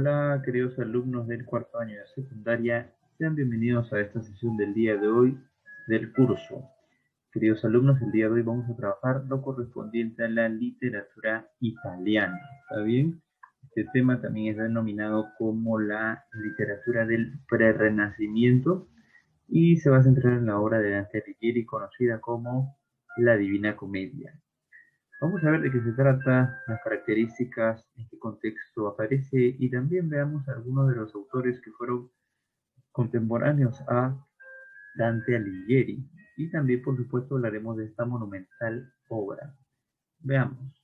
Hola, queridos alumnos del cuarto año de secundaria, sean bienvenidos a esta sesión del día de hoy del curso. Queridos alumnos, el día de hoy vamos a trabajar lo correspondiente a la literatura italiana. ¿Está bien? Este tema también es denominado como la literatura del prerrenacimiento y se va a centrar en la obra de Dante Alighieri conocida como La Divina Comedia. Vamos a ver de qué se trata, las características, en qué contexto aparece y también veamos algunos de los autores que fueron contemporáneos a Dante Alighieri. Y también, por supuesto, hablaremos de esta monumental obra. Veamos.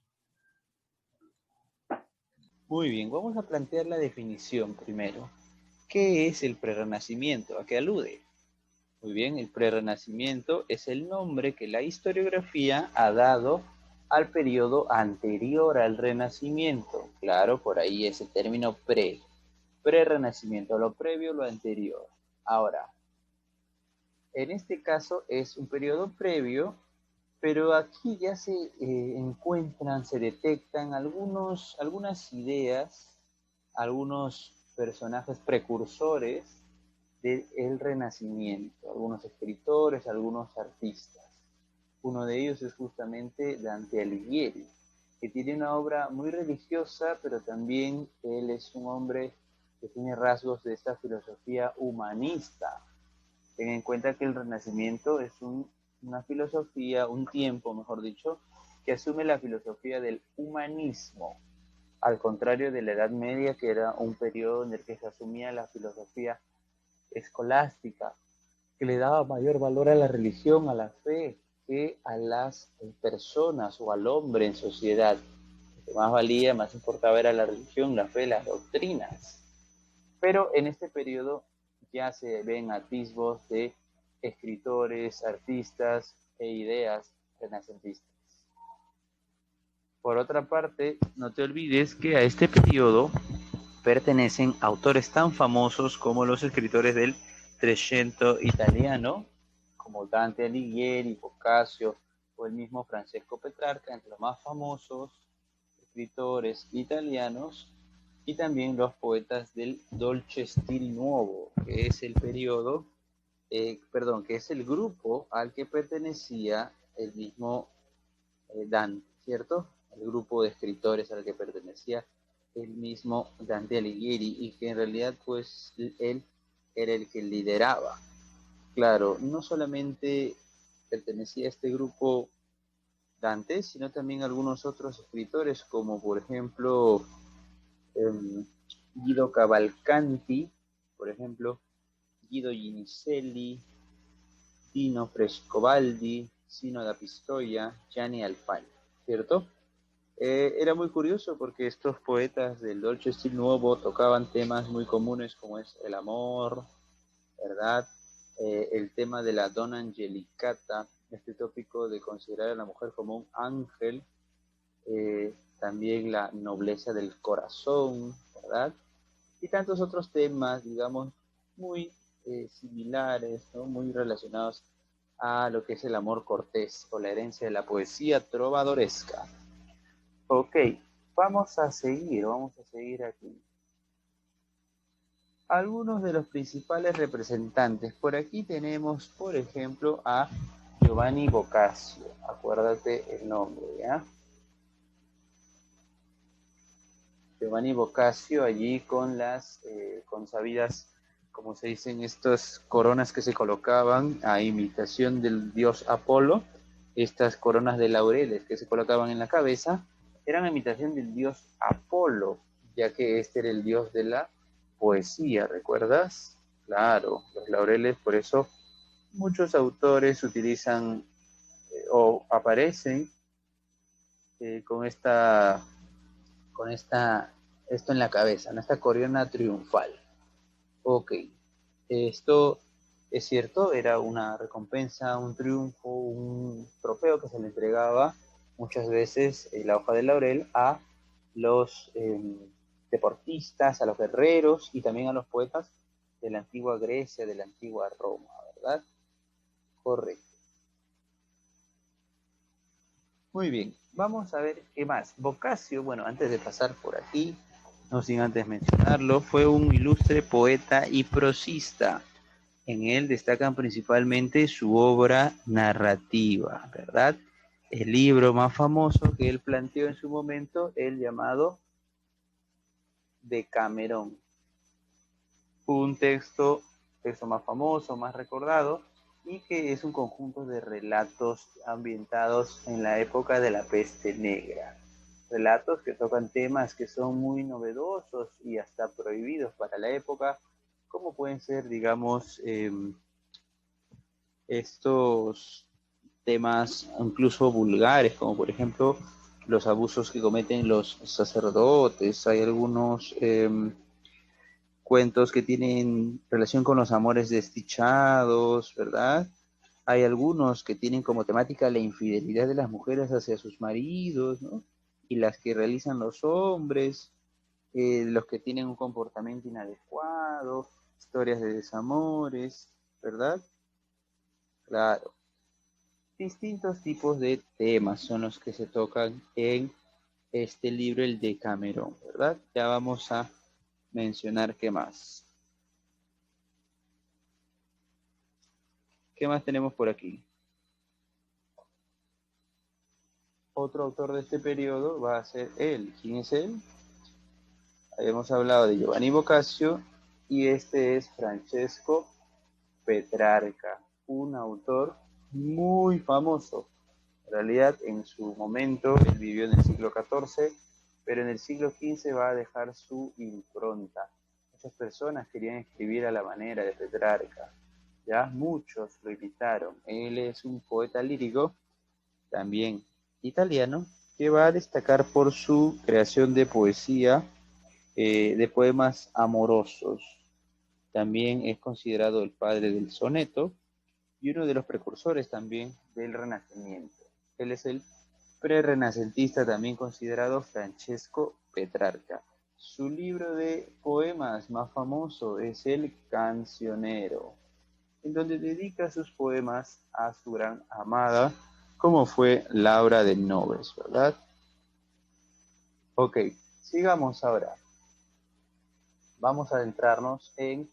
Muy bien, vamos a plantear la definición primero. ¿Qué es el prerrenacimiento? ¿A qué alude? Muy bien, el prerrenacimiento es el nombre que la historiografía ha dado al periodo anterior al Renacimiento. Claro, por ahí ese término prerrenacimiento, lo previo, lo anterior. Ahora, en este caso es un periodo previo, pero aquí ya se encuentran, se detectan algunas ideas, algunos personajes precursores del Renacimiento, algunos escritores, algunos artistas. Uno de ellos es justamente Dante Alighieri, que tiene una obra muy religiosa, pero también él es un hombre que tiene rasgos de esta filosofía humanista. Ten en cuenta que el Renacimiento es una filosofía, un tiempo, mejor dicho, que asume la filosofía del humanismo, al contrario de la Edad Media, que era un periodo en el que se asumía la filosofía escolástica, que le daba mayor valor a la religión, a la fe, que a las personas o al hombre en sociedad. Lo que más valía, más importaba era la religión, la fe, las doctrinas. Pero en este periodo ya se ven atisbos de escritores, artistas e ideas renacentistas. Por otra parte, no te olvides que a este periodo pertenecen autores tan famosos como los escritores del Trecento italiano, como Dante Alighieri, Boccaccio o el mismo Francesco Petrarca, entre los más famosos escritores italianos, y también los poetas del Dolce Stil Nuovo, que es el periodo, que es el grupo al que pertenecía el mismo Dante, ¿cierto? El grupo de escritores al que pertenecía el mismo Dante Alighieri, y que en realidad pues él era el que lideraba. Claro, no solamente pertenecía a este grupo Dante, sino también algunos otros escritores como por ejemplo Guido Cavalcanti, por ejemplo Guido Ginicelli, Dino Frescobaldi, Sino da Pistoia, Gianni Alfani, ¿cierto? Era muy curioso porque estos poetas del Dolce Stil Nuovo tocaban temas muy comunes como es el amor, ¿verdad? El tema de la Donna Angelicata, este tópico de considerar a la mujer como un ángel, también la nobleza del corazón, ¿verdad? Y tantos otros temas, digamos, muy similares, ¿no? Muy relacionados a lo que es el amor cortés o la herencia de la poesía trovadoresca. Ok, vamos a seguir aquí. Algunos de los principales representantes. Por aquí tenemos, por ejemplo, a Giovanni Boccaccio. Acuérdate el nombre, ¿ya? Giovanni Boccaccio allí con las consabidas, como se dicen, estas coronas que se colocaban a imitación del dios Apolo, estas coronas de laureles que se colocaban en la cabeza, eran a imitación del dios Apolo, ya que este era el dios de la poesía, ¿recuerdas? Claro, los laureles, por eso muchos autores utilizan o aparecen con esto en la cabeza, ¿no? Esta corona triunfal. Ok, esto es cierto, era una recompensa, un triunfo, un trofeo que se le entregaba muchas veces la hoja de laurel a los deportistas, a los guerreros y también a los poetas de la antigua Grecia, de la antigua Roma, ¿verdad? Correcto. Muy bien, vamos a ver qué más. Boccaccio, bueno, antes de pasar por aquí, no sin antes mencionarlo, fue un ilustre poeta y prosista. En él destacan principalmente su obra narrativa, ¿verdad? El libro más famoso que él planteó en su momento, el llamado Decamerón. Un texto más famoso, más recordado, y que es un conjunto de relatos ambientados en la época de la peste negra. Relatos que tocan temas que son muy novedosos y hasta prohibidos para la época, como pueden ser, digamos, estos temas incluso vulgares, como por ejemplo los abusos que cometen los sacerdotes. Hay algunos cuentos que tienen relación con los amores desdichados, ¿verdad? Hay algunos que tienen como temática la infidelidad de las mujeres hacia sus maridos, ¿no? Y las que realizan los hombres, los que tienen un comportamiento inadecuado, historias de desamores, ¿verdad? Claro. Distintos tipos de temas son los que se tocan en este libro, el Decamerón, ¿verdad? Ya vamos a mencionar qué más. ¿Qué más tenemos por aquí? Otro autor de este periodo va a ser él. ¿Quién es él? Habíamos hablado de Giovanni Boccaccio y este es Francesco Petrarca, un autor muy famoso. En realidad, en su momento, él vivió en el siglo XIV, pero en el siglo XV va a dejar su impronta. Muchas personas querían escribir a la manera de Petrarca. Ya muchos lo imitaron. Él es un poeta lírico, también italiano, que va a destacar por su creación de poesía, de poemas amorosos. También es considerado el padre del soneto y uno de los precursores también del Renacimiento. Él es el prerrenacentista también considerado Francesco Petrarca. Su libro de poemas más famoso es El Cancionero, en donde dedica sus poemas a su gran amada, como fue Laura de Noves, ¿verdad? Ok, sigamos ahora. Vamos a adentrarnos en,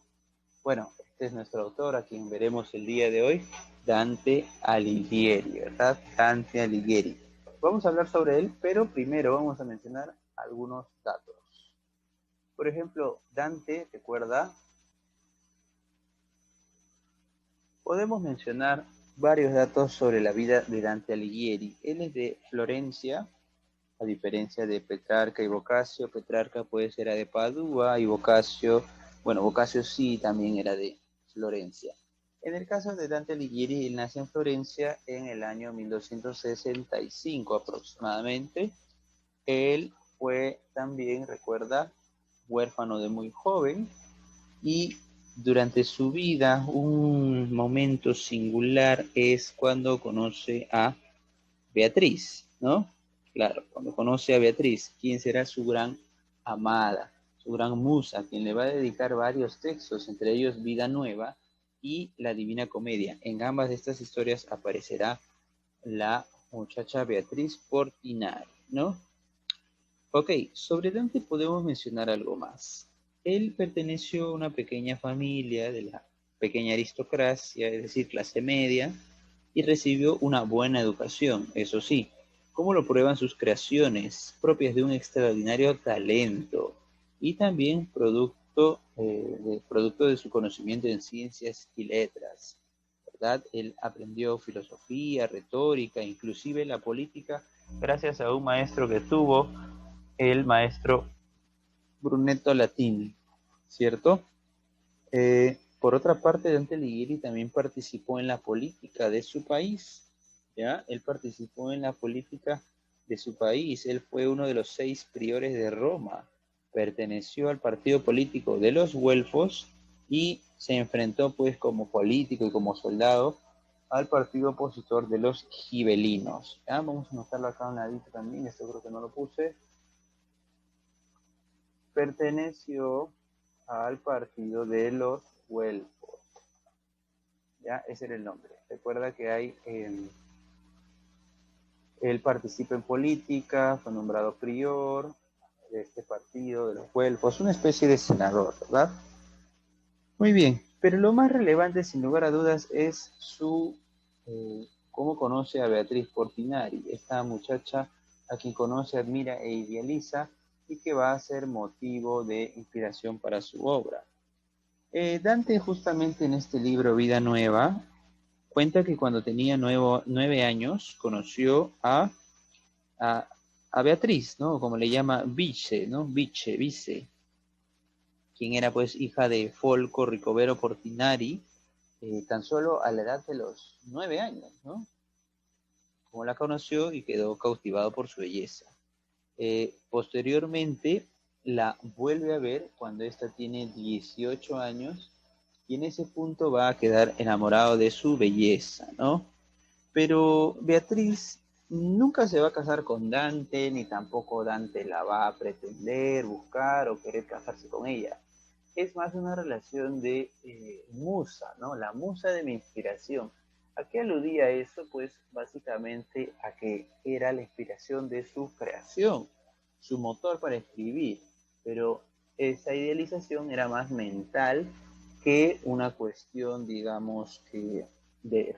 bueno, este es nuestro autor, a quien veremos el día de hoy, Dante Alighieri, ¿verdad? Dante Alighieri. Vamos a hablar sobre él, pero primero vamos a mencionar algunos datos. Por ejemplo, Dante, recuerda, podemos mencionar varios datos sobre la vida de Dante Alighieri. Él es de Florencia, a diferencia de Petrarca y Boccaccio. Petrarca pues era de Padua y Boccaccio, bueno, Boccaccio sí también era de Florencia. En el caso de Dante Alighieri, él nace en Florencia en el año 1265 aproximadamente. Él fue también, recuerda, huérfano de muy joven y durante su vida un momento singular es cuando conoce a Beatriz, ¿no? Claro, cuando conoce a Beatriz, quien será su gran amada, su gran musa, quien le va a dedicar varios textos, entre ellos Vida Nueva y La Divina Comedia. En ambas de estas historias aparecerá la muchacha Beatriz Portinari, ¿no? Ok, sobre Dante podemos mencionar algo más. Él perteneció a una pequeña familia de la pequeña aristocracia, es decir, clase media, y recibió una buena educación, eso sí, como lo prueban sus creaciones, propias de un extraordinario talento y también producto de su conocimiento en ciencias y letras, ¿verdad? Él aprendió filosofía, retórica, inclusive la política, gracias a un maestro que tuvo, el maestro Brunetto Latini, ¿cierto? Por otra parte, Dante Alighieri también participó en la política de su país, ¿ya? Él participó en la política de su país, él fue uno de los 6 priores de Roma, perteneció al partido político de los güelfos y se enfrentó pues como político y como soldado al partido opositor de los gibelinos. ¿Ya? Vamos a anotarlo acá a un ladito también, esto creo que no lo puse. Perteneció al partido de los güelfos. Ya, ese era el nombre. Recuerda que hay, él participa en política, fue nombrado prior, de este partido, de los güelfos, una especie de senador, ¿verdad? Muy bien, pero lo más relevante, sin lugar a dudas, es cómo conoce a Beatriz Portinari, esta muchacha a quien conoce, admira e idealiza y que va a ser motivo de inspiración para su obra. Dante, justamente en este libro Vida Nueva, cuenta que cuando tenía 9 años conoció a, a Beatriz, ¿no? Como le llama, Vice, ¿no? Vice, quien era pues hija de Folco Ricovero Portinari, tan solo a la edad de los 9 años, ¿no? Como la conoció y quedó cautivado por su belleza. Posteriormente la vuelve a ver cuando ésta tiene 18 años y en ese punto va a quedar enamorado de su belleza, ¿no? Pero Beatriz nunca se va a casar con Dante, ni tampoco Dante la va a pretender, buscar o querer casarse con ella. Es más una relación de musa, ¿no? La musa de mi inspiración. ¿A qué aludía eso? Pues básicamente a que era la inspiración de su creación, su motor para escribir, pero esa idealización era más mental que una cuestión, digamos, que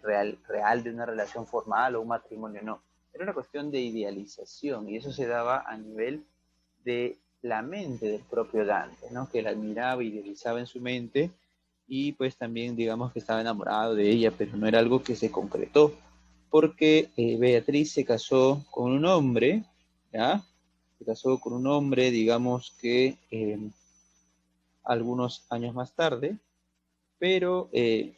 real de una relación formal o un matrimonio, no. Era una cuestión de idealización y eso se daba a nivel de la mente del propio Dante, ¿no? Que la admiraba, idealizaba en su mente y pues también digamos que estaba enamorado de ella, pero no era algo que se concretó, porque Beatriz se casó con un hombre, ¿ya? Se casó con un hombre, digamos que algunos años más tarde, pero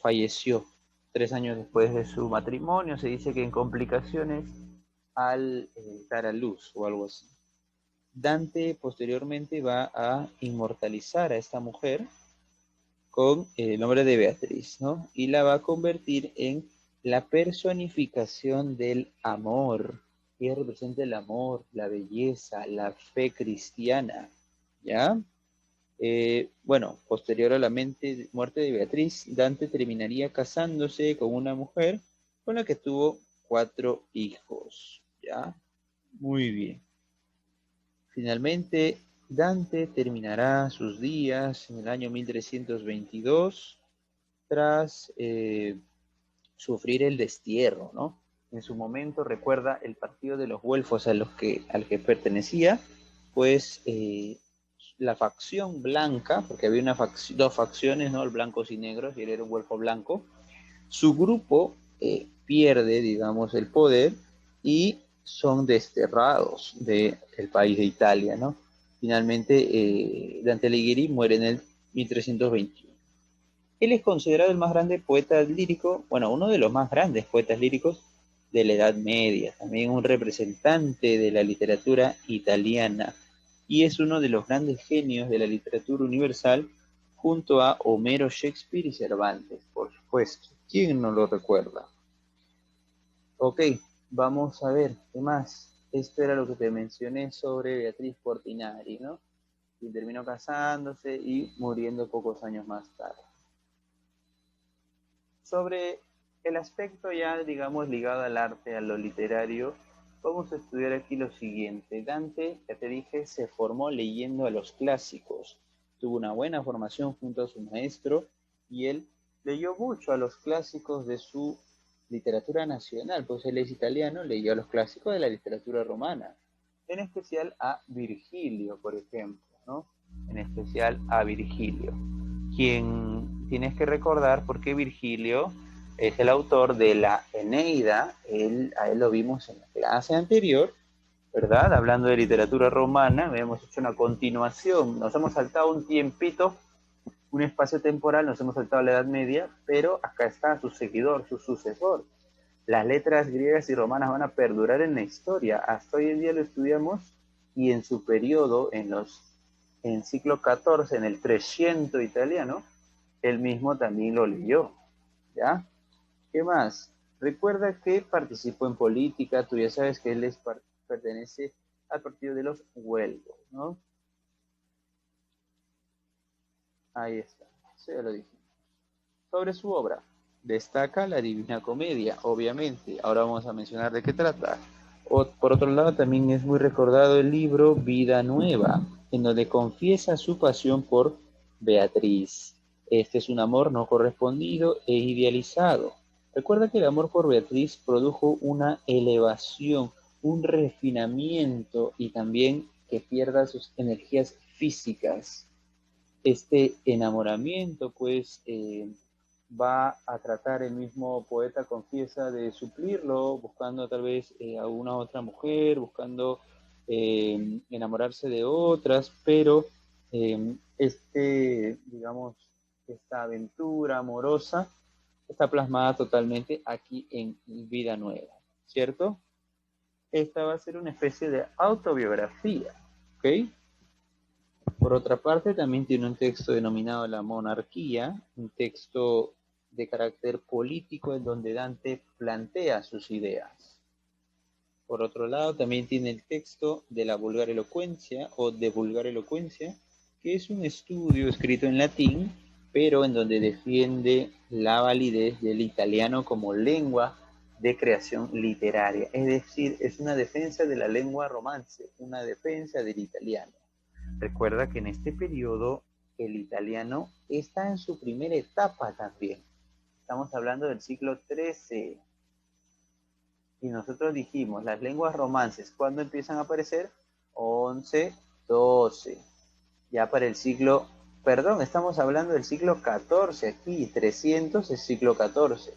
falleció 3 años después de su matrimonio, se dice que en complicaciones al dar a luz o algo así. Dante posteriormente va a inmortalizar a esta mujer con el nombre de Beatriz, ¿no? Y la va a convertir en la personificación del amor. Ella representa el amor, la belleza, la fe cristiana, ¿ya? Bueno, posterior a la muerte de Beatriz, Dante terminaría casándose con una mujer con la que tuvo 4 hijos, ¿ya? Muy bien. Finalmente, Dante terminará sus días en el año 1322 tras sufrir el destierro, ¿no? En su momento recuerda el partido de los güelfos al que pertenecía, pues la facción blanca, porque había dos facciones, ¿no? El blancos y negros, y él era un güelfo blanco. Su grupo pierde, digamos, el poder y son desterrados del país de Italia, ¿no? Finalmente, Dante Alighieri muere en el 1321. Él es considerado el más grande poeta lírico, bueno, uno de los más grandes poetas líricos de la Edad Media, también un representante de la literatura italiana, y es uno de los grandes genios de la literatura universal, junto a Homero, Shakespeare y Cervantes, por supuesto. ¿Quién no lo recuerda? Ok, vamos a ver, ¿qué más? Esto era lo que te mencioné sobre Beatriz Portinari, ¿no? Y terminó casándose y muriendo pocos años más tarde. Sobre el aspecto ya, digamos, ligado al arte, a lo literario, vamos a estudiar aquí lo siguiente. Dante, ya te dije, se formó leyendo a los clásicos. Tuvo una buena formación junto a su maestro y él leyó mucho a los clásicos de su literatura nacional, pues él es italiano, leyó a los clásicos de la literatura romana, en especial a Virgilio, por ejemplo, ¿no? En especial a Virgilio, quien tienes que recordar porque Virgilio es el autor de la Eneida, a él lo vimos en la clase anterior, ¿verdad? Hablando de literatura romana, hemos hecho una continuación, nos hemos saltado un tiempito, un espacio temporal, nos hemos saltado la Edad Media, pero acá está su seguidor, su sucesor. Las letras griegas y romanas van a perdurar en la historia, hasta hoy en día lo estudiamos y en su periodo, en siglo XIV, en el 300 italiano, él mismo también lo leyó, ¿ya? ¿Qué más? Recuerda que participó en política, tú ya sabes que él pertenece al partido de los güelfos, ¿no? Ahí está, eso ya lo dijimos. Sobre su obra, destaca la Divina Comedia, obviamente. Ahora vamos a mencionar de qué trata. Por otro lado, también es muy recordado el libro Vida Nueva, en donde confiesa su pasión por Beatriz. Este es un amor no correspondido e idealizado. Recuerda que el amor por Beatriz produjo una elevación, un refinamiento y también que pierda sus energías físicas. Este enamoramiento, pues, va a tratar, el mismo poeta confiesa, de suplirlo, buscando tal vez a una otra mujer, buscando enamorarse de otras, pero digamos, esta aventura amorosa está plasmada totalmente aquí en Vida Nueva, ¿cierto? Esta va a ser una especie de autobiografía, ¿ok? Por otra parte, también tiene un texto denominado La Monarquía, un texto de carácter político en donde Dante plantea sus ideas. Por otro lado, también tiene el texto de la vulgar elocuencia o de vulgar elocuencia, que es un estudio escrito en latín, pero en donde defiende la validez del italiano como lengua de creación literaria. Es decir, es una defensa de la lengua romance, una defensa del italiano. Recuerda que en este periodo el italiano está en su primera etapa también. Estamos hablando del siglo XIII. Y nosotros dijimos, las lenguas romances, ¿cuándo empiezan a aparecer? 11, 12. Ya para el siglo, perdón, estamos hablando del siglo XIV aquí, 300 es siglo XIV.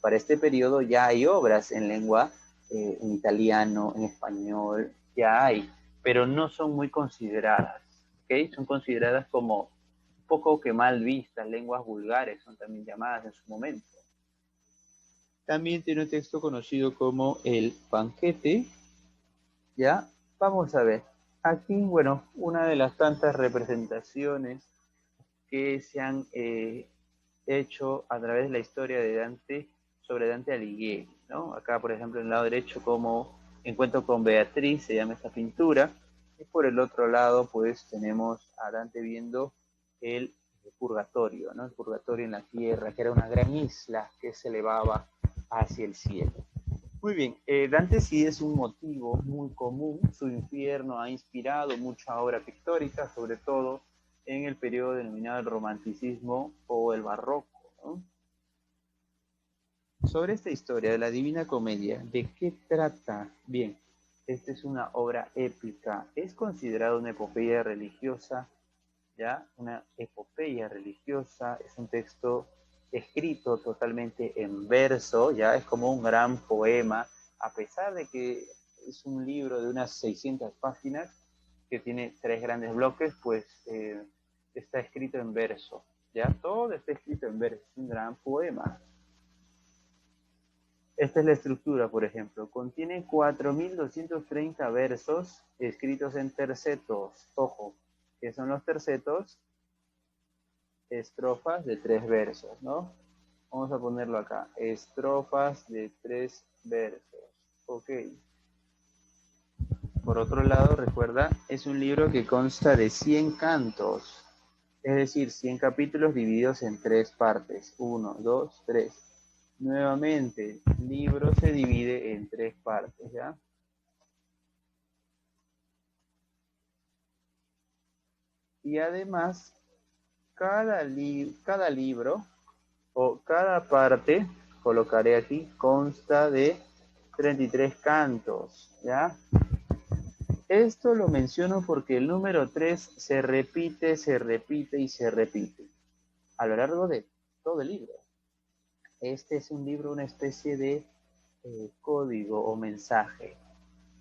Para este periodo ya hay obras en lengua, en italiano, en español, ya hay, pero no son muy consideradas, ¿ok? Son consideradas como poco que mal vistas, lenguas vulgares, son también llamadas en su momento. También tiene un texto conocido como el Banquete, ¿ya? Vamos a ver. Aquí, bueno, una de las tantas representaciones que se han hecho a través de la historia de Dante sobre Dante Alighieri, ¿no? Acá, por ejemplo, en el lado derecho, como Encuentro con Beatriz, se llama esta pintura, y por el otro lado, pues, tenemos a Dante viendo el purgatorio, ¿no? El purgatorio en la tierra, que era una gran isla que se elevaba hacia el cielo. Muy bien, Dante sí es un motivo muy común, su infierno ha inspirado mucha obra pictórica, sobre todo en el periodo denominado el romanticismo o el barroco, ¿no? Sobre esta historia de la Divina Comedia, ¿de qué trata? Bien, esta es una obra épica, es considerada una epopeya religiosa, ¿ya? Una epopeya religiosa, es un texto escrito totalmente en verso, ¿ya? Es como un gran poema, a pesar de que es un libro de unas 600 páginas, que tiene 3 grandes bloques, pues está escrito en verso, ¿ya? Todo está escrito en verso, es un gran poema. Esta es la estructura, por ejemplo. Contiene 4.230 versos escritos en tercetos. Ojo, ¿qué son los tercetos? Estrofas de 3 versos, ¿no? Vamos a ponerlo acá. Estrofas de 3 versos. Ok. Por otro lado, recuerda, es un libro que consta de 100 cantos. Es decir, 100 capítulos divididos en 3 partes. 1, 2, 3. Nuevamente, el libro se divide en 3 partes, ¿ya? Y además, cada libro o cada parte, colocaré aquí, consta de 33 cantos, ¿ya? Esto lo menciono porque el número 3 se repite, se repite y se repite a lo largo de todo el libro. Este es un libro, una especie de código o mensaje.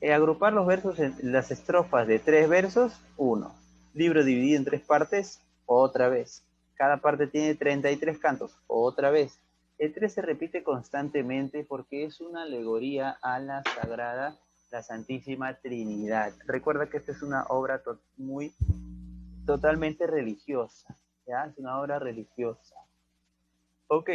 Agrupar los versos en las estrofas de 3 versos, 1. Libro dividido en 3 partes, otra vez. Cada parte tiene 33 cantos, otra vez. El 3 se repite constantemente porque es una alegoría a la Sagrada, la Santísima Trinidad. Recuerda que esta es una obra totalmente religiosa, ¿ya? Es una obra religiosa. Ok,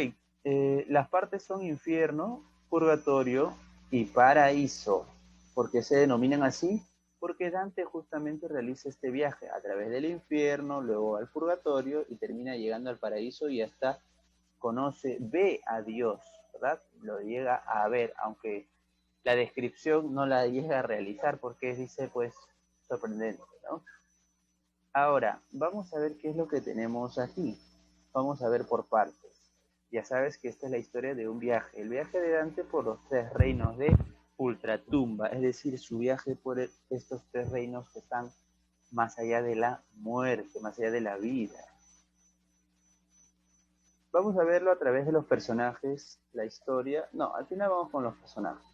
las partes son infierno, purgatorio y paraíso. ¿Por qué se denominan así? Porque Dante justamente realiza este viaje a través del infierno, luego al purgatorio y termina llegando al paraíso y hasta ve a Dios, ¿verdad? Lo llega a ver, aunque la descripción no la llega a realizar porque dice, pues, sorprendente, ¿no? Ahora, vamos a ver qué es lo que tenemos aquí. Vamos a ver por partes. Ya sabes que esta es la historia de un viaje. El viaje de Dante por los tres reinos de Ultratumba, es decir, su viaje por estos tres reinos que están más allá de la muerte, más allá de la vida. Vamos a verlo a través de los personajes, la historia. No, al final vamos con los personajes.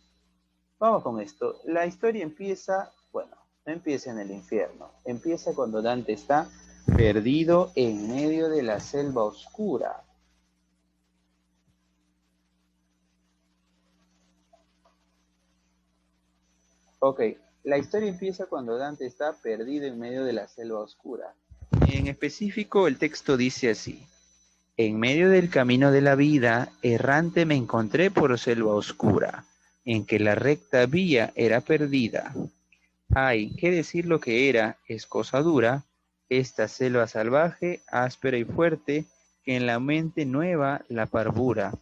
Vamos con esto. La historia empieza, bueno, no empieza en el infierno. Empieza cuando Dante está perdido en medio de la selva oscura. Ok, la historia empieza cuando Dante está perdido en medio de la selva oscura. En específico, el texto dice así. En medio del camino de la vida, errante me encontré por selva oscura, en que la recta vía era perdida. Ay, qué decir lo que era, es cosa dura, esta selva salvaje, áspera y fuerte, que en la mente nueva la parvura.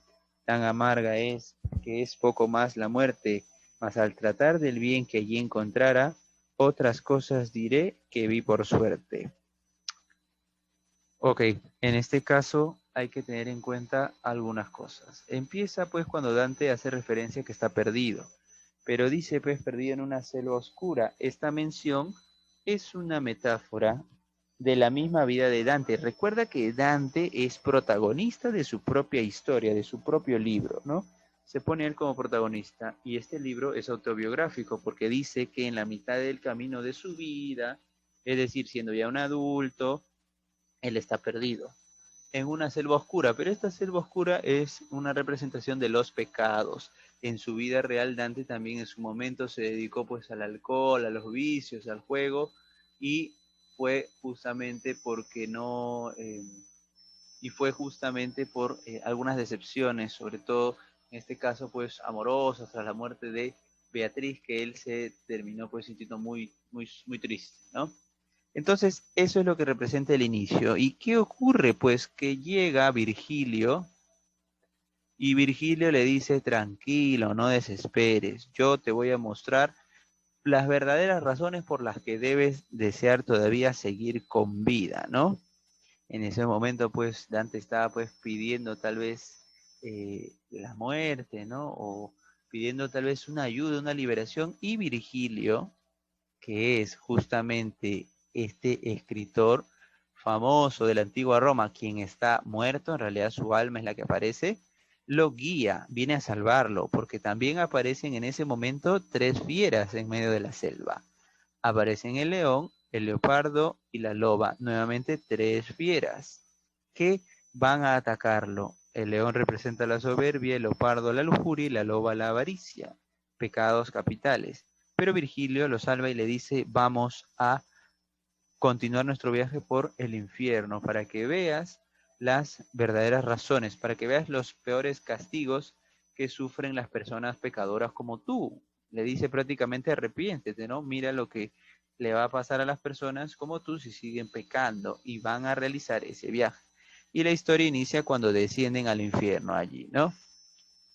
Tan amarga es, que es poco más la muerte, mas al tratar del bien que allí encontrara, otras cosas diré que vi por suerte. Ok, en este caso hay que tener en cuenta algunas cosas. Empieza pues cuando Dante hace referencia que está perdido, pero dice pues perdido en una selva oscura. Esta mención es una metáfora de la misma vida de Dante. Recuerda que Dante es protagonista de su propia historia, de su propio libro, ¿no? Se pone él como protagonista y este libro es autobiográfico porque dice que en la mitad del camino de su vida, es decir, siendo ya un adulto, él está perdido en una selva oscura, pero esta selva oscura es una representación de los pecados. En su vida real, Dante también en su momento se dedicó pues al alcohol, a los vicios, al juego, y fue justamente porque no, y fue justamente por algunas decepciones, sobre todo en este caso pues amorosas, tras la muerte de Beatriz, que él se terminó pues sintiendo muy triste, ¿no? Entonces, eso es lo que representa el inicio. ¿Y qué ocurre? Pues que llega Virgilio y Virgilio le dice, tranquilo, no desesperes, yo te voy a mostrar las verdaderas razones por las que debes desear todavía seguir con vida, ¿no? En ese momento, pues, Dante estaba, pues, pidiendo tal vez la muerte, ¿no? O pidiendo tal vez una ayuda, una liberación, y Virgilio, que es justamente este escritor famoso de la antigua Roma, quien está muerto, en realidad su alma es la que aparece, lo guía, viene a salvarlo, porque también aparecen en ese momento tres fieras en medio de la selva. Aparecen el león, el leopardo y la loba, nuevamente tres fieras que van a atacarlo. El león representa la soberbia, el leopardo la lujuria y la loba la avaricia, pecados capitales. Pero Virgilio lo salva y le dice, vamos a continuar nuestro viaje por el infierno para que veas las verdaderas razones, para que veas los peores castigos que sufren las personas pecadoras como tú. Le dice prácticamente arrepiéntete, ¿no? Mira lo que le va a pasar a las personas como tú si siguen pecando y van a realizar ese viaje. Y la historia inicia cuando descienden al infierno allí, ¿no?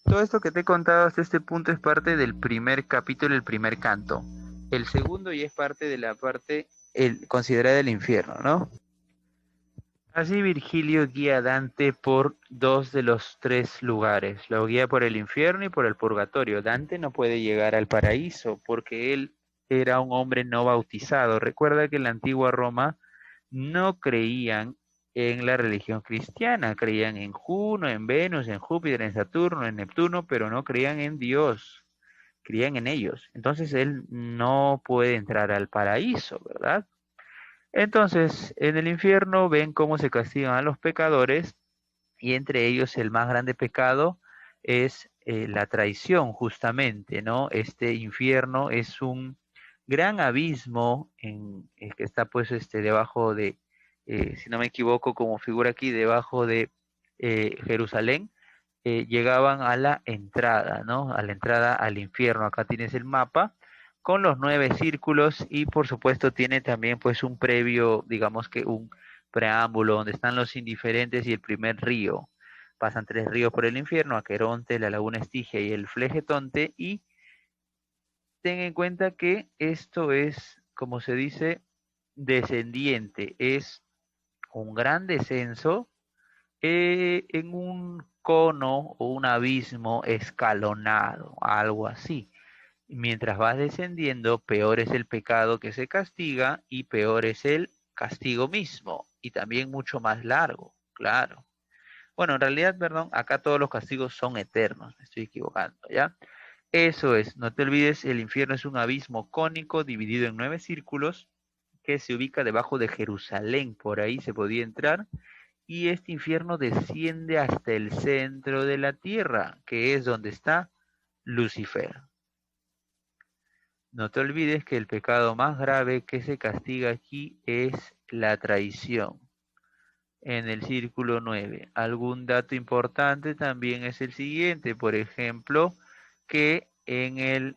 Todo esto que te he contado hasta este punto es parte del primer capítulo, el primer canto. El segundo ya es parte de la parte considerada el infierno, ¿no? Así Virgilio guía a Dante por dos de los tres lugares. Lo guía por el infierno y por el purgatorio. Dante no puede llegar al paraíso porque él era un hombre no bautizado. Recuerda que en la antigua Roma no creían en la religión cristiana, creían en Juno, en Venus, en Júpiter, en Saturno, en Neptuno, pero no creían en Dios, creían en ellos. Entonces él no puede entrar al paraíso, ¿verdad? Entonces, en el infierno ven cómo se castigan a los pecadores y entre ellos el más grande pecado es la traición, justamente, ¿no? Este infierno es un gran abismo que está pues debajo de, si no me equivoco, como figura aquí, debajo de Jerusalén. Llegaban a la entrada, ¿no? A la entrada al infierno. Acá tienes el mapa con los 9 círculos y por supuesto tiene también pues un previo, digamos que un preámbulo donde están los indiferentes y el primer río. Pasan tres ríos por el infierno, Aqueronte, la laguna Estigia y el Flegetonte, y ten en cuenta que esto es, como se dice, descendiente, es un gran descenso en un cono o un abismo escalonado, algo así. Mientras vas descendiendo, peor es el pecado que se castiga y peor es el castigo mismo, y también mucho más largo, claro. Bueno, en realidad, perdón, acá todos los castigos son eternos, me estoy equivocando, ¿ya? Eso es, no te olvides, el infierno es un abismo cónico dividido en 9 círculos que se ubica debajo de Jerusalén, por ahí se podía entrar, y este infierno desciende hasta el centro de la tierra, que es donde está Lucifer. No te olvides que el pecado más grave que se castiga aquí es la traición. En el círculo 9. Algún dato importante también es el siguiente, por ejemplo, que en el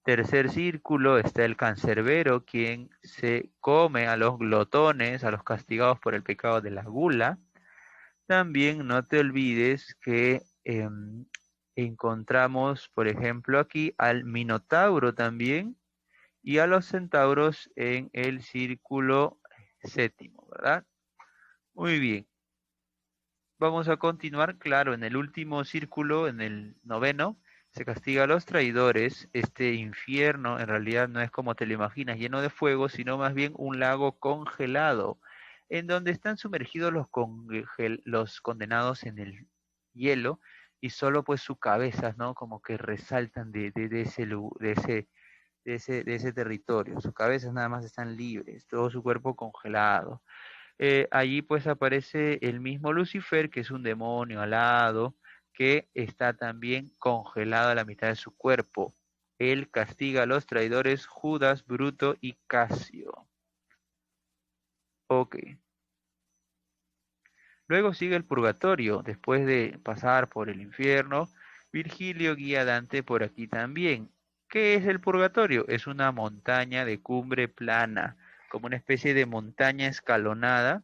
tercer círculo está el cancerbero, quien se come a los glotones, a los castigados por el pecado de la gula. También no te olvides que encontramos, por ejemplo, aquí al Minotauro también y a los centauros en el círculo séptimo, ¿verdad? Muy bien. Vamos a continuar, claro, en el último círculo, en el noveno, se castiga a los traidores. Este infierno en realidad no es como te lo imaginas, lleno de fuego, sino más bien un lago congelado, en donde están sumergidos los condenados en el hielo y solo pues sus cabezas, ¿no? Como que resaltan de ese territorio. Sus cabezas nada más están libres, todo su cuerpo congelado. Allí pues aparece el mismo Lucifer, que es un demonio alado, que está también congelado a la mitad de su cuerpo. Él castiga a los traidores Judas, Bruto y Casio. Ok. Luego sigue el purgatorio. Después de pasar por el infierno, Virgilio guía a Dante por aquí también. ¿Qué es el purgatorio? Es una montaña de cumbre plana, como una especie de montaña escalonada,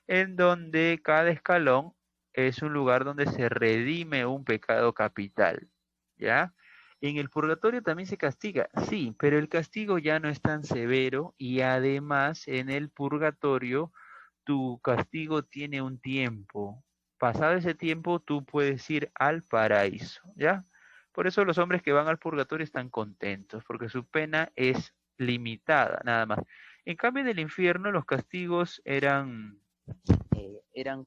en donde cada escalón es un lugar donde se redime un pecado capital. ¿Ya? En el purgatorio también se castiga, sí, pero el castigo ya no es tan severo y además en el purgatorio tu castigo tiene un tiempo. Pasado ese tiempo, tú puedes ir al paraíso, ¿ya? Por eso los hombres que van al purgatorio están contentos, porque su pena es limitada, nada más. En cambio, en el infierno, los castigos eran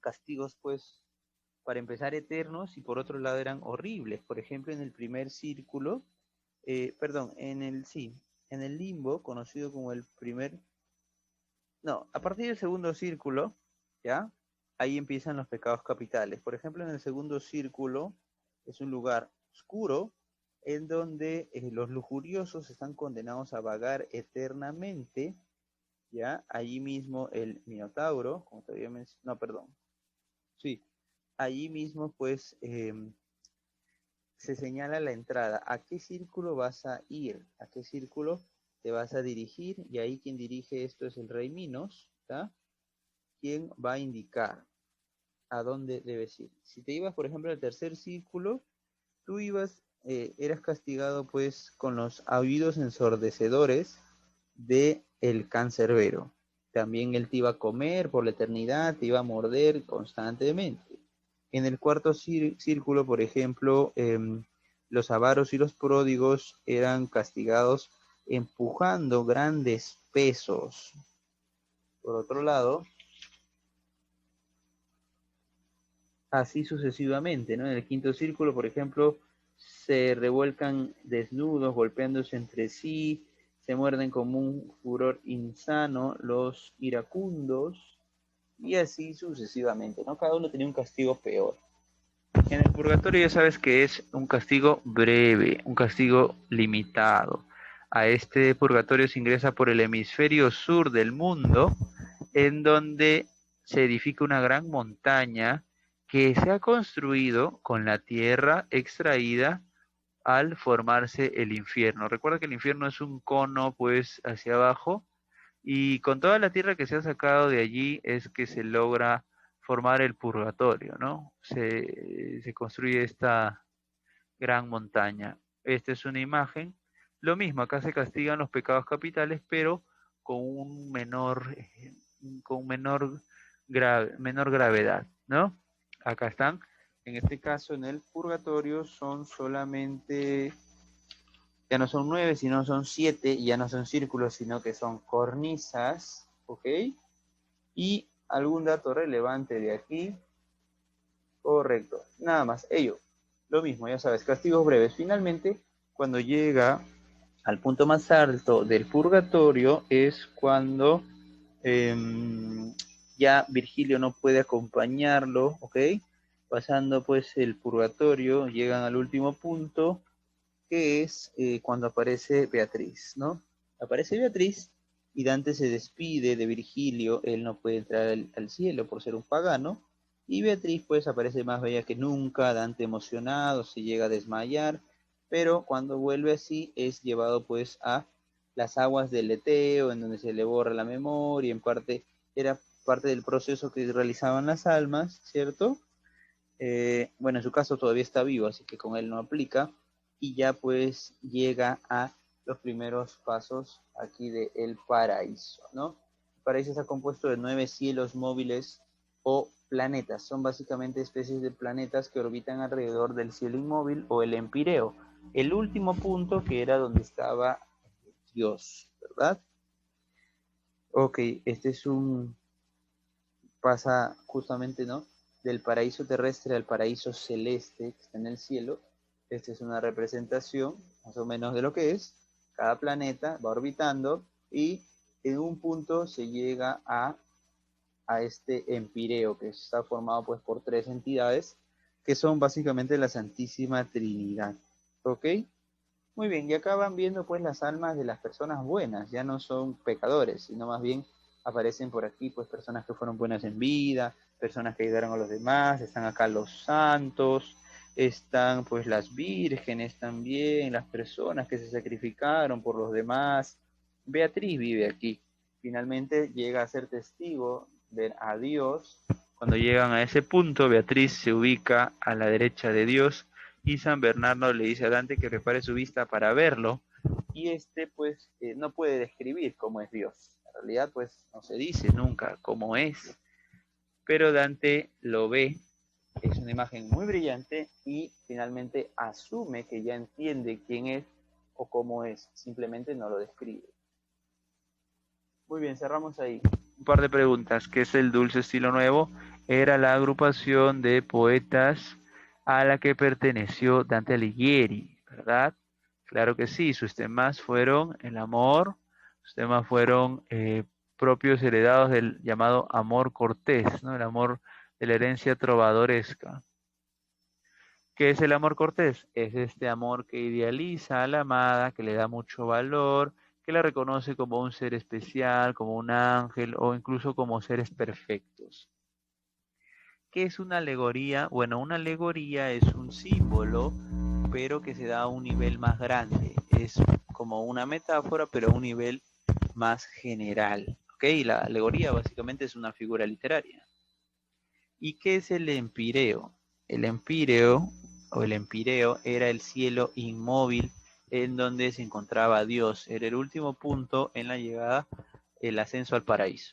castigos, pues, para empezar, eternos, y por otro lado eran horribles. Por ejemplo, en el primer círculo, perdón, sí, en el limbo, conocido como el primer. No, a partir del segundo círculo, ¿ya? Ahí empiezan los pecados capitales. Por ejemplo, en el segundo círculo es un lugar oscuro en donde los lujuriosos están condenados a vagar eternamente, ¿ya? Allí mismo el Minotauro, como te había mencionado, no, perdón, sí, allí mismo pues se señala la entrada. ¿A qué círculo vas a ir? ¿A qué círculo te vas a dirigir? Y ahí quien dirige esto es el rey Minos, ¿está? Quien va a indicar a dónde debes ir. Si te ibas, por ejemplo, al tercer círculo, tú eras castigado pues con los oídos ensordecedores de el cancerbero. También él te iba a comer por la eternidad, te iba a morder constantemente. En el cuarto círculo, por ejemplo, los avaros y los pródigos eran castigados empujando grandes pesos. Por otro lado, así sucesivamente, ¿no? En el quinto círculo, por ejemplo, se revuelcan desnudos, golpeándose entre sí, se muerden como un furor insano los iracundos, y así sucesivamente, ¿no? Cada uno tenía un castigo peor. En el purgatorio ya sabes que es un castigo breve, un castigo limitado. A este purgatorio se ingresa por el hemisferio sur del mundo, en donde se edifica una gran montaña que se ha construido con la tierra extraída al formarse el infierno. Recuerda que el infierno es un cono pues hacia abajo y con toda la tierra que se ha sacado de allí es que se logra formar el purgatorio, ¿no? Se construye esta gran montaña. Esta es una imagen. Lo mismo, acá se castigan los pecados capitales, pero con un menor gravedad, ¿no? Acá están. En este caso, en el purgatorio son solamente, ya no son 9, sino son 7, y ya no son círculos, sino que son cornisas, ¿ok? Y algún dato relevante de aquí, correcto, nada más, ello. Lo mismo, ya sabes, castigos breves. Finalmente, cuando llega al punto más alto del purgatorio es cuando ya Virgilio no puede acompañarlo, ¿ok? Pasando pues el purgatorio, llegan al último punto, que es cuando aparece Beatriz, ¿no? Aparece Beatriz y Dante se despide de Virgilio, él no puede entrar al cielo por ser un pagano, y Beatriz pues aparece más bella que nunca, Dante emocionado, se llega a desmayar, pero cuando vuelve así es llevado pues a las aguas del Leteo, en donde se le borra la memoria, en parte era parte del proceso que realizaban las almas, ¿cierto? Bueno, en su caso todavía está vivo, así que con él no aplica, y ya pues llega a los primeros pasos aquí de el paraíso, ¿no? El paraíso está compuesto de 9 cielos móviles o planetas, son básicamente especies de planetas que orbitan alrededor del cielo inmóvil o el empireo, el último punto que era donde estaba Dios, ¿verdad? Ok, este es pasa justamente, ¿no? Del paraíso terrestre al paraíso celeste que está en el cielo. Esta es una representación más o menos de lo que es. Cada planeta va orbitando y en un punto se llega a este empireo que está formado pues por 3 entidades que son básicamente la Santísima Trinidad. ¿Ok? Muy bien, y acá van viendo pues las almas de las personas buenas, ya no son pecadores, sino más bien aparecen por aquí pues personas que fueron buenas en vida, personas que ayudaron a los demás, están acá los santos, están pues las vírgenes también, las personas que se sacrificaron por los demás. Beatriz vive aquí, finalmente llega a ser testigo de a Dios. Cuando llegan a ese punto, Beatriz se ubica a la derecha de Dios y San Bernardo le dice a Dante que prepare su vista para verlo, y este pues no puede describir cómo es Dios. En realidad pues no se dice nunca cómo es, pero Dante lo ve, es una imagen muy brillante y finalmente asume que ya entiende quién es o cómo es, simplemente no lo describe. Muy bien, cerramos ahí. Un par de preguntas. ¿Qué es el Dulce Estilo Nuevo? Era la agrupación de poetas a la que perteneció Dante Alighieri, ¿verdad? Claro que sí, sus temas fueron el amor, sus temas fueron propios heredados del llamado amor cortés, ¿no? El amor de la herencia trovadoresca. ¿Qué es el amor cortés? Es este amor que idealiza a la amada, que le da mucho valor, que la reconoce como un ser especial, como un ángel o incluso como seres perfectos. ¿Qué es una alegoría? Bueno, una alegoría es un símbolo, pero que se da a un nivel más grande. Es como una metáfora, pero a un nivel más general. ¿Ok? La alegoría básicamente es una figura literaria. ¿Y qué es el empireo? El empireo o el empireo era el cielo inmóvil en donde se encontraba Dios. Era el último punto en la llegada, el ascenso al paraíso.